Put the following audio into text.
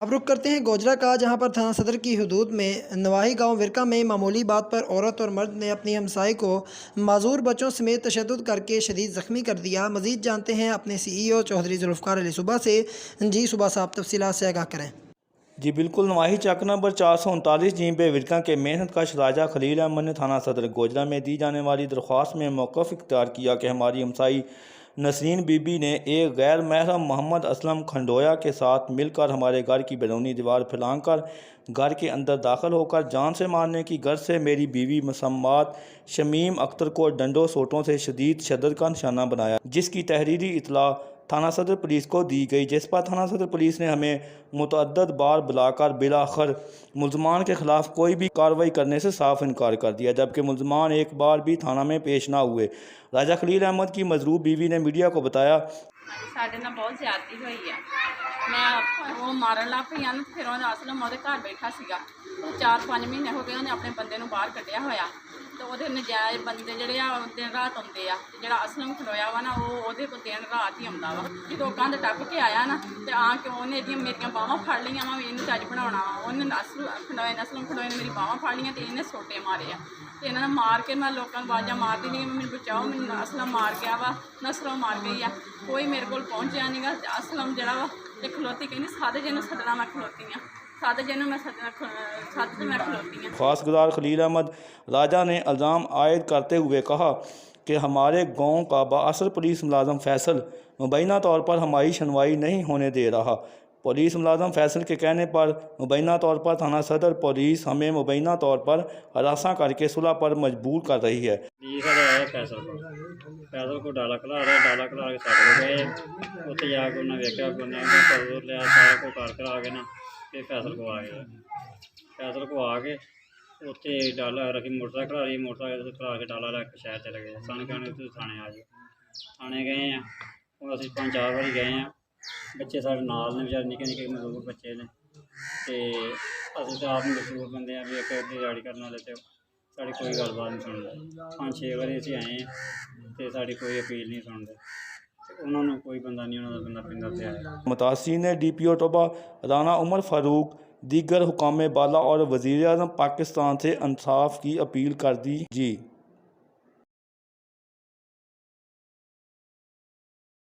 अब रुख करते हैं गोजरा का, जहां पर थाना सदर की हदूद में नवाही गांव विरका में मामूली बात पर औरत और मर्द ने अपनी हमसाई को माजूर बच्चों समेत तशद्दुद करके शदीद ज़ख्मी कर दिया। मज़ीद जानते हैं अपने CEO चौधरी जुल्फ़कार अली सुबह से। जी सुबह साहब, तफसीलात से आगाह करें। जी बिल्कुल, नवाही चक नंबर 439 जीबे विरका के मेहनत कश राजा खलील अहमद ने थाना सदर गोजरा में दी जाने वाली दरख्वास्त में मौक़िफ़ इख्तियार किया कि हमारी हमसाई नसरीन बीबी ने एक गैर महरम मोहम्मद असलम खंडोया के साथ मिलकर हमारे घर की बैरूनी दीवार फैलाकर घर के अंदर दाखिल होकर जान से मारने की गर्ज से मेरी बीवी मसम्मात शमीम अख्तर को डंडों सोटों से शदीद तशद्दुद का निशाना बनाया, जिसकी तहरीरी इतला थाना सदर पुलिस को दी गई, जिस पर थाना सदर पुलिस ने हमें मुतअद्दिद बार बुलाकर बिलाखिर मुल्ज़मान के ख़िलाफ़ कोई भी कार्रवाई करने से साफ इनकार कर दिया, जबकि मुल्ज़मान एक बार भी थाना में पेश ना हुए। राजा खलील अहमद की मजरूब बीवी ने मीडिया को बताया, ਸਾਡੇ ਨਾਲ ਬਹੁਤ ਜ਼ਿਆਦਤੀ ਹੋਈ ਆ। ਮੈਂ ਉਹ ਮਾਰਨ ਲੱਗ ਪਈ ਹਨ, ਫਿਰ ਉਹਨੇ ਅਸਲਮ ਉਹਦੇ ਘਰ ਬੈਠਾ ਸੀਗਾ। 4-5 ਮਹੀਨੇ ਹੋ ਗਏ ਉਹਨੇ ਆਪਣੇ ਬੰਦੇ ਨੂੰ ਬਾਹਰ ਕੱਢਿਆ ਹੋਇਆ, ਤੇ ਉਹਦੇ ਨਜਾਇਜ਼ ਬੰਦੇ ਜਿਹੜੇ ਆ ਦਿਨ ਰਾਤ ਆਉਂਦੇ ਆ, ਤੇ ਜਿਹੜਾ ਅਸਲਮ ਖਲੋਇਆ ਵਾ ਨਾ ਉਹਦੇ ਕੋਲ ਦਿਨ ਰਾਤ ਹੀ ਆਉਂਦਾ ਵਾ। ਜਦੋਂ ਕੰਧ ਟੱਪ ਕੇ ਆਇਆ ਨਾ, ਤੇ ਆ ਕੇ ਉਹਨੇ ਇਹਦੀਆਂ ਮੇਰੀਆਂ ਬਾਹਾਂ ਫੜ ਲਈਆਂ ਵਾ, ਇਹਨੂੰ ਚੱਜ ਬਣਾਉਣਾ ਵਾ। ਉਹਨੇ ਅਸਲਮ ਖਲੋਏ ਨੇ ਮੇਰੀ ਬਾਹਾਂ ਫੜ ਲਈਆਂ, ਤੇ ਇਹਨੇ ਸੋਟੇ ਮਾਰੇ ਆ। ਤੇ ਇਹਨਾਂ ਨੇ ਮਾਰ ਕੇ ਮੈਂ ਲੋਕਾਂ ਨੂੰ ਆਵਾਜ਼ਾਂ ਮਾਰਦੀ ਨਹੀਂ, ਮੈਨੂੰ ਬਚਾਓ, ਮੈਨੂੰ ਅਸਲਮ ਮਾਰ ਗਿਆ ਵਾ, ਨਸਰੋਂ ਮਾਰ ਗਈ ਆ। ਕੋਈ ਮੇਰੇ ਕੋਲ ਪਹੁੰਚਿਆ ਨਹੀਂ ਗਾ। ਅਸਲਮ ਜਿਹੜਾ ਵਾ ਤੇ ਖਲੋਤੀ ਕਹਿੰਦੀ ਸਾਦੇ ਜਿਹਨੂੰ ਸੱਦਣਾ ਮੈਂ ਖਲੋਤੀ ਆ, साथ जिन्हों मैं खलोती हूँ। खासगुजार खलील अहमद राजा ने इल्ज़ाम आयद करते हुए कहा कि हमारे गांव का बाअसर पुलिस मुलाजम फैसल मुबैना तौर पर हमारी सुनवाई नहीं होने दे रहा। पुलिस मुलाजम फैसल के कहने पर मुबैना तौर पर थाना सदर पुलिस हमें मुबैना तौर पर हरासा करके सुलह पर मजबूर कर रही है। फैसल को डाला खिला के साथ गए, उत्थे जाके उन्हें वेख्या लिया, सारा को कार करा के ना फिर फैसल को आ गए। फैसल को आके उत्थे डाला रखी, मोटरसाइकिल आ रही, मोटरसाइकिल करा के डाला लैके शहर चले गए। सानू कहने तुसीं थाने आ जाओ। थाने गए हैं, हूँ असीं 5-4 बारी गए हैं। बच्चे साढ़े नाल ने, बेचारे निक्के निक्के मजदूर बच्चे ने, तो असीं तो आप मजदूर बंदे हैं भी एक दिहाड़ी करने वाले, तो साड़ी कोई गलबात नहीं सुनते। 5-6 बारी असीं आए हैं, तो साड़ी कोई अपील नहीं सुनते। उन्होंने कोई बंदा नहीं, उन्होंने बंदा पिंदा पे आया। मुतासिर ने DPO टोबा राना उमर फारूक, दीगर हुकाम बाला और वज़ीर-ए-आज़म पाकिस्तान से इंसाफ की अपील कर दी। जी।